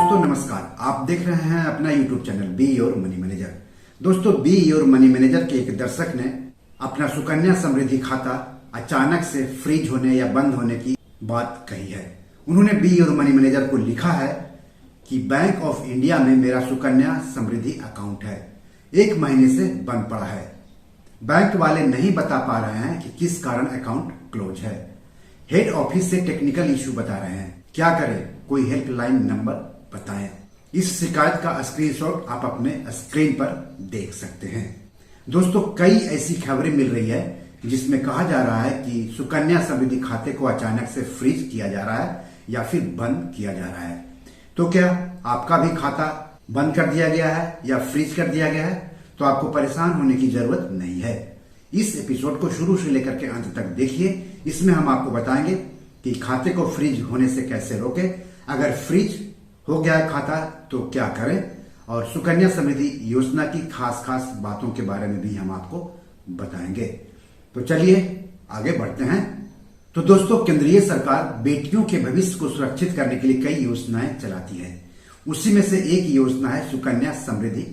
दोस्तों नमस्कार, आप देख रहे हैं अपना YouTube channel be your money manager. दोस्तों, बी योर मनी मैनेजर के एक दर्शक ने अपना सुकन्या समृद्धि खाता अचानक से फ्रीज होने या बंद होने की बात कही है। उन्होंने बी योर मनी मैनेजर को लिखा है कि बैंक ऑफ इंडिया में मेरा सुकन्या समृद्धि अकाउंट है, 1 महीने से बंद पड़ा है। बैंक वाले नहीं बता पा रहे हैं कि किस कारण अकाउंट क्लोज है। हेड ऑफिस से टेक्निकल इश्यू बता रहे हैं। क्या करें? कोई हेल्पलाइन नंबर बताएं। इस शिकायत का स्क्रीनशॉट आप अपने स्क्रीन पर देख सकते हैं। दोस्तों, कई ऐसी खबरें मिल रही है जिसमें कहा जा रहा है कि सुकन्या समृद्धि खाते को अचानक से फ्रीज किया जा रहा है या फिर बंद किया जा रहा है। तो क्या आपका भी खाता बंद कर दिया गया है या फ्रीज कर दिया गया है? तो आपको परेशान होने की जरूरत नहीं है। इस एपिसोड को शुरू से लेकर के अंत तक देखिए। इसमें हम आपको बताएंगे कि खाते को फ्रीज होने से कैसे रोके, अगर फ्रीज हो गया है खाता तो क्या करें, और सुकन्या समृद्धि योजना की खास खास बातों के बारे में भी हम आपको बताएंगे। तो चलिए आगे बढ़ते हैं। तो दोस्तों, केंद्रीय सरकार बेटियों के भविष्य को सुरक्षित करने के लिए कई योजनाएं चलाती है। उसी में से एक योजना है सुकन्या समृद्धि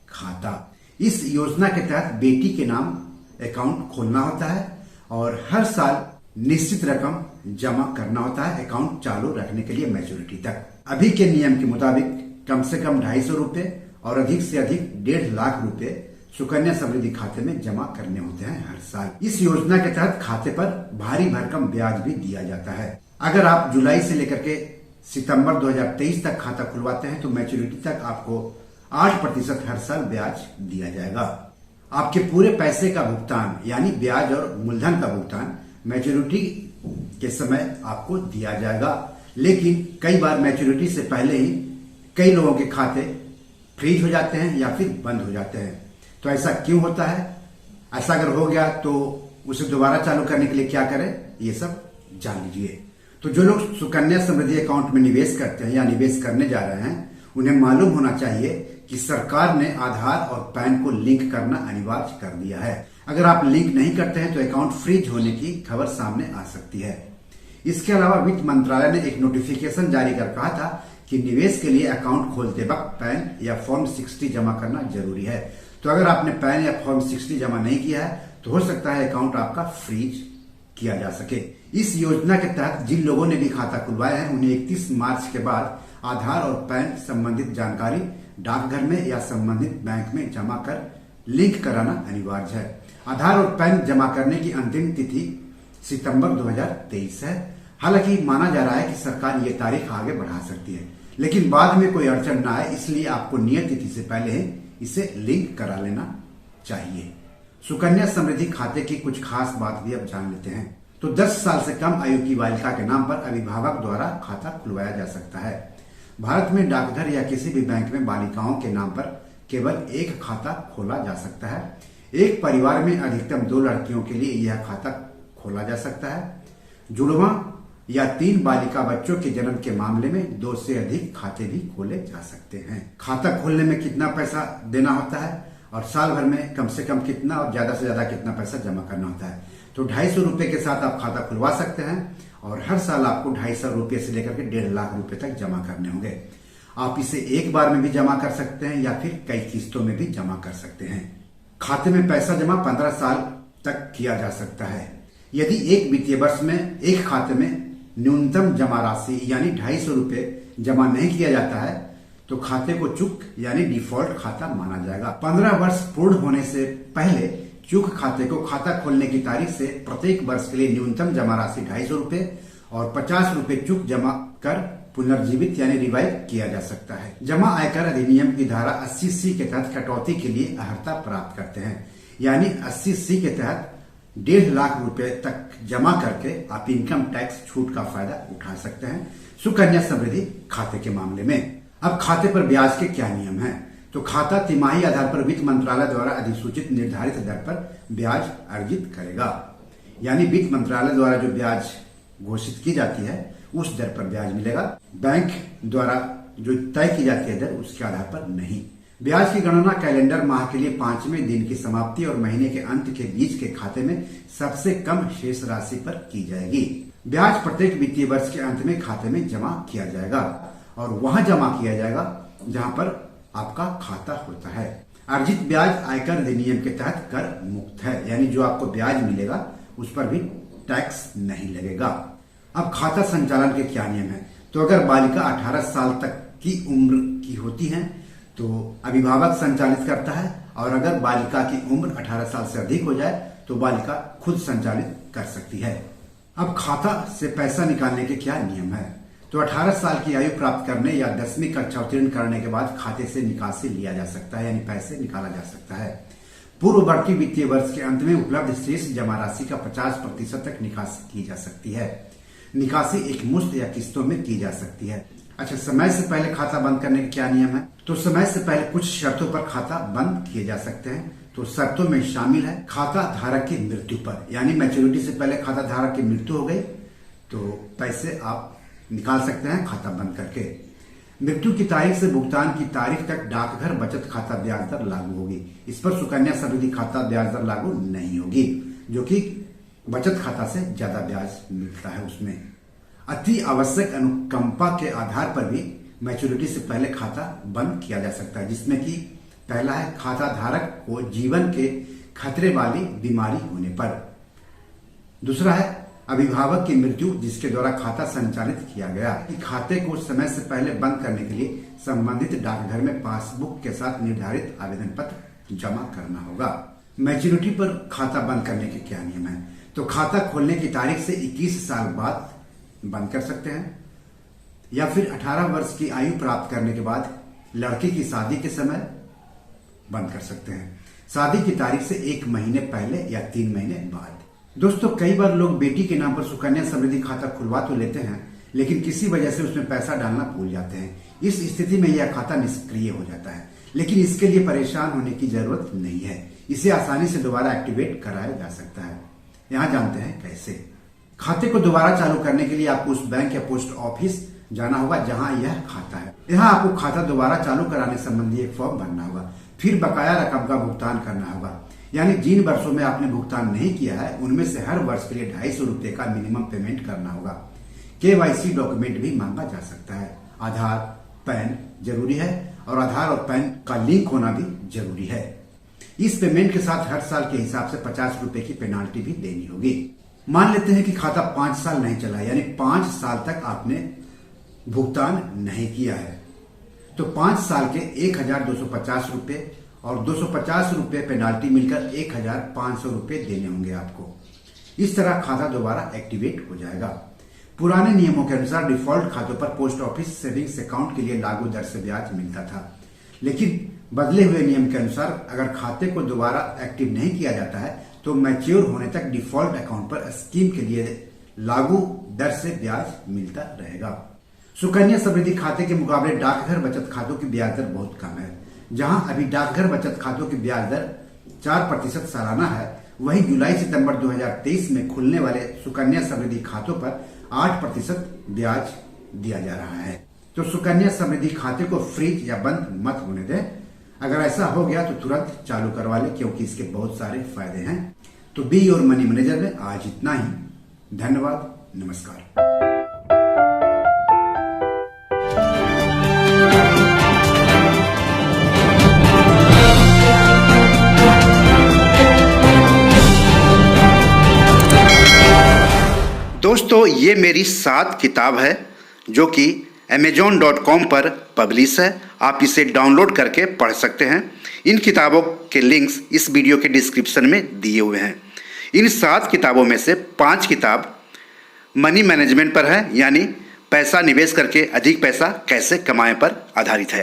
खाता। इस योजना के तहत बेटी के नाम अकाउंट खोलना होता है और हर साल निश्चित रकम जमा करना होता है अकाउंट चालू रखने के लिए मैच्योरिटी तक। अभी के नियम के मुताबिक कम से कम 250 रुपए और अधिक से अधिक 1.5 लाख रुपए सुकन्या समृद्धि खाते में जमा करने होते हैं हर साल। इस योजना के तहत खाते पर भारी भरकम ब्याज भी दिया जाता है। अगर आप जुलाई से लेकर के सितंबर 2023 तक खाता खुलवाते हैं तो मैच्योरिटी तक आपको 8% हर साल ब्याज दिया जाएगा। आपके पूरे पैसे का भुगतान यानी ब्याज और मूलधन का भुगतान मैच्योरिटी के समय आपको दिया जाएगा। लेकिन कई बार मैच्योरिटी से पहले ही कई लोगों के खाते फ्रीज हो जाते हैं या फिर बंद हो जाते हैं। तो ऐसा क्यों होता है? ऐसा अगर हो गया तो उसे दोबारा चालू करने के लिए क्या करें, ये सब जान लीजिए। तो जो लोग सुकन्या समृद्धि अकाउंट में निवेश करते हैं या निवेश करने जा रहे हैं, उन्हें मालूम होना चाहिए कि सरकार ने आधार और पैन को लिंक करना अनिवार्य कर दिया है। अगर आप लिंक नहीं करते हैं तो अकाउंट फ्रीज होने की खबर सामने आ सकती है। इसके अलावा वित्त मंत्रालय ने एक नोटिफिकेशन जारी कर कहा था कि निवेश के लिए अकाउंट खोलते वक्त पैन या फॉर्म 60 जमा करना जरूरी है। तो अगर आपने पैन या फॉर्म 60 जमा नहीं किया है तो हो सकता है अकाउंट आपका फ्रीज किया जा सके। इस योजना के तहत जिन लोगों ने भी खाता खुलवाया है उन्हें 31 मार्च के बाद आधार और पैन संबंधित जानकारी डाकघर में या संबंधित बैंक में जमा कर लिंक कराना अनिवार्य है। आधार और पैन जमा करने की अंतिम तिथि सितंबर 2023 है। हालांकि माना जा रहा है कि सरकार ये तारीख आगे बढ़ा सकती है, लेकिन बाद में कोई अड़चन ना आए इसलिए आपको नियत तिथि से पहले ही इसे लिंक करा लेना चाहिए। सुकन्या समृद्धि खाते की कुछ खास बात भी अब जान लेते हैं। तो 10 साल से कम आयु की बालिका के नाम पर अभिभावक द्वारा खाता खुलवाया जा सकता है। भारत में डाकघर या किसी भी बैंक में बालिकाओं के नाम पर केवल एक खाता खोला जा सकता है। एक परिवार में अधिकतम 2 लड़कियों के लिए यह खाता खोला जा सकता है। जुड़वा या 3 बालिका बच्चों के जन्म के मामले में 2 से अधिक खाते भी खोले जा सकते हैं। खाता खोलने में कितना पैसा देना होता है और साल भर में कम से कम कितना और ज्यादा से ज्यादा कितना पैसा जमा करना होता है? तो 250 रुपए के साथ आप खाता खुलवा सकते हैं और हर साल आपको 250 रुपए से लेकर के 1.5 लाख रुपए तक जमा करने होंगे। आप इसे एक बार में भी जमा कर सकते हैं या फिर कई किस्तों में भी जमा कर सकते हैं। खाते में पैसा जमा 15 साल तक किया जा सकता है। यदि एक वित्तीय वर्ष में एक खाते में न्यूनतम जमा राशि यानी 250 रुपए जमा नहीं किया जाता है तो खाते को चूक यानी डिफॉल्ट खाता माना जाएगा। 15 वर्ष पूर्ण होने से पहले चूक खाते को खाता खोलने की तारीख से प्रत्येक वर्ष के लिए न्यूनतम जमा राशि 250 रुपए और 50 रुपए चूक जमा कर पुनर्जीवित यानी रिवाइव किया जा सकता है। जमा आयकर अधिनियम की धारा 80C के तहत कटौती के लिए अर्हता प्राप्त करते हैं, यानी 80C के तहत 1.5 लाख रुपए तक जमा करके आप इनकम टैक्स छूट का फायदा उठा सकते हैं सुकन्या समृद्धि खाते के मामले में। अब खाते पर ब्याज के क्या नियम हैं? तो खाता तिमाही आधार पर वित्त मंत्रालय द्वारा अधिसूचित निर्धारित दर पर ब्याज अर्जित करेगा, यानी वित्त मंत्रालय द्वारा जो ब्याज घोषित की जाती है उस दर पर ब्याज मिलेगा। बैंक द्वारा जो तय की जाती है दर उसके आधार पर नहीं। ब्याज की गणना कैलेंडर माह के लिए 5वें दिन की समाप्ति और महीने के अंत के बीच के खाते में सबसे कम शेष राशि पर की जाएगी। ब्याज प्रत्येक वित्तीय वर्ष के अंत में खाते में जमा किया जाएगा। और वहां जमा किया जाएगा जहां पर आपका खाता होता है। अर्जित ब्याज आयकर अधिनियम के तहत कर मुक्त है, यानी जो आपको ब्याज मिलेगा उस पर भी टैक्स नहीं लगेगा। अब खाता संचालन के क्या नियम है? तो अगर बालिका 18 साल तक की उम्र की होती है तो अभिभावक संचालित करता है, और अगर बालिका की उम्र 18 साल से अधिक हो जाए तो बालिका खुद संचालित कर सकती है। अब खाता से पैसा निकालने के क्या नियम है? तो 18 साल की आयु प्राप्त करने या 10वीं कक्षा उत्तीर्ण करने के बाद खाते से निकासी लिया जा सकता है, यानी पैसे निकाला जा सकता है। पूर्ववर्ती वित्तीय वर्ष के अंत में उपलब्ध शेष जमा राशि का 50% तक निकासी की जा सकती है। निकासी एक मुश्त या किस्तों में की जा सकती है। अच्छा, समय से पहले खाता बंद करने के क्या नियम है? तो समय से पहले कुछ शर्तों पर खाता बंद किए जा सकते हैं। तो शर्तों में शामिल है खाता धारक की मृत्यु पर, यानी मैच्योरिटी से पहले खाता धारक की मृत्यु हो गई तो पैसे आप निकाल सकते हैं खाता बंद करके। मृत्यु की तारीख से भुगतान की तारीख तक डाकघर बचत खाता ब्याज दर लागू होगी। इस पर सुकन्या समृद्धि खाता ब्याज दर लागू नहीं होगी, जो कि बचत खाता से ज्यादा ब्याज मिलता है उसमें। अति आवश्यक अनुकंपा के आधार पर भी मैच्योरिटी से पहले खाता बंद किया जा सकता है, जिसमें कि पहला है खाता धारक को जीवन के खतरे वाली बीमारी होने पर। दूसरा है अभिभावक की मृत्यु जिसके द्वारा खाता संचालित किया गया। खाते को समय से पहले बंद करने के लिए संबंधित डाकघर में पासबुक के साथ निर्धारित आवेदन पत्र जमा करना होगा। मैच्योरिटी पर खाता बंद करने के क्या नियम है? तो खाता खोलने की तारीख से 21 साल बाद बंद कर सकते हैं, या फिर 18 वर्ष की आयु प्राप्त करने के बाद लड़के की शादी के समय बंद कर सकते हैं। शादी की तारीख से 1 महीने पहले या 3 महीने बाद। दोस्तों, कई बार लोग बेटी के नाम पर सुकन्या समृद्धि खाता खुलवा तो लेते हैं, लेकिन किसी वजह से उसमें पैसा डालना भूल जाते हैं। इस स्थिति में यह खाता निष्क्रिय हो जाता है, लेकिन इसके लिए परेशान होने की जरूरत नहीं है। इसे आसानी से दोबारा एक्टिवेट कराया जा सकता है। यहाँ जानते हैं कैसे। खाते को दोबारा चालू करने के लिए आपको उस बैंक या पोस्ट ऑफिस जाना होगा जहां यह खाता है। यहाँ आपको खाता दोबारा चालू कराने संबंधी एक फॉर्म भरना होगा। फिर बकाया रकम का भुगतान करना होगा, यानी जिन वर्षों में आपने भुगतान नहीं किया है उनमें से हर वर्ष के लिए 250 रुपए का मिनिमम पेमेंट करना होगा। KYC डॉक्यूमेंट भी मांगा जा सकता है। आधार, पैन जरूरी है, और आधार और पैन का लिंक होना भी जरूरी है। इस पेमेंट के साथ हर साल के हिसाब से 50 रुपए की पेनाल्टी भी देनी होगी। मान लेते हैं कि खाता 5 साल नहीं चला, यानी 5 साल तक आपने भुगतान नहीं किया है, तो 5 साल के 1250 रुपए और 250 रुपए पेनाल्टी मिलकर 1500 रुपए देने होंगे आपको। इस तरह खाता दोबारा एक्टिवेट हो जाएगा। पुराने नियमों के अनुसार डिफॉल्ट खातों पर पोस्ट ऑफिस सेविंग्स अकाउंट के लिए लागू दर से ब्याज मिलता था, लेकिन बदले हुए नियम के अनुसार अगर खाते को दोबारा एक्टिव नहीं किया जाता है तो मैच्योर होने तक डिफॉल्ट अकाउंट पर स्कीम के लिए लागू दर से ब्याज मिलता रहेगा। सुकन्या समृद्धि खाते के मुकाबले डाकघर बचत खातों की ब्याज दर बहुत कम है। जहां अभी डाकघर बचत खातों की ब्याज दर 4% सालाना है, वहीं जुलाई सितंबर 2023 में खुलने वाले सुकन्या समृद्धि खातों पर 8% ब्याज दिया जा रहा है। तो सुकन्या समृद्धि खाते को फ्रीज या बंद मत होने दें। अगर ऐसा हो गया तो तुरंत चालू करवा लें, क्योंकि इसके बहुत सारे फायदे हैं। तो बी योर मनी मैनेजर में आज इतना ही। धन्यवाद, नमस्कार। दोस्तों, ये मेरी 7 किताब है जो कि amazon.com पर पब्लिश है। आप इसे डाउनलोड करके पढ़ सकते हैं। इन किताबों के लिंक्स इस वीडियो के डिस्क्रिप्शन में दिए हुए हैं। इन 7 किताबों में से 5 किताब मनी मैनेजमेंट पर है, यानी पैसा निवेश करके अधिक पैसा कैसे कमाएं पर आधारित है।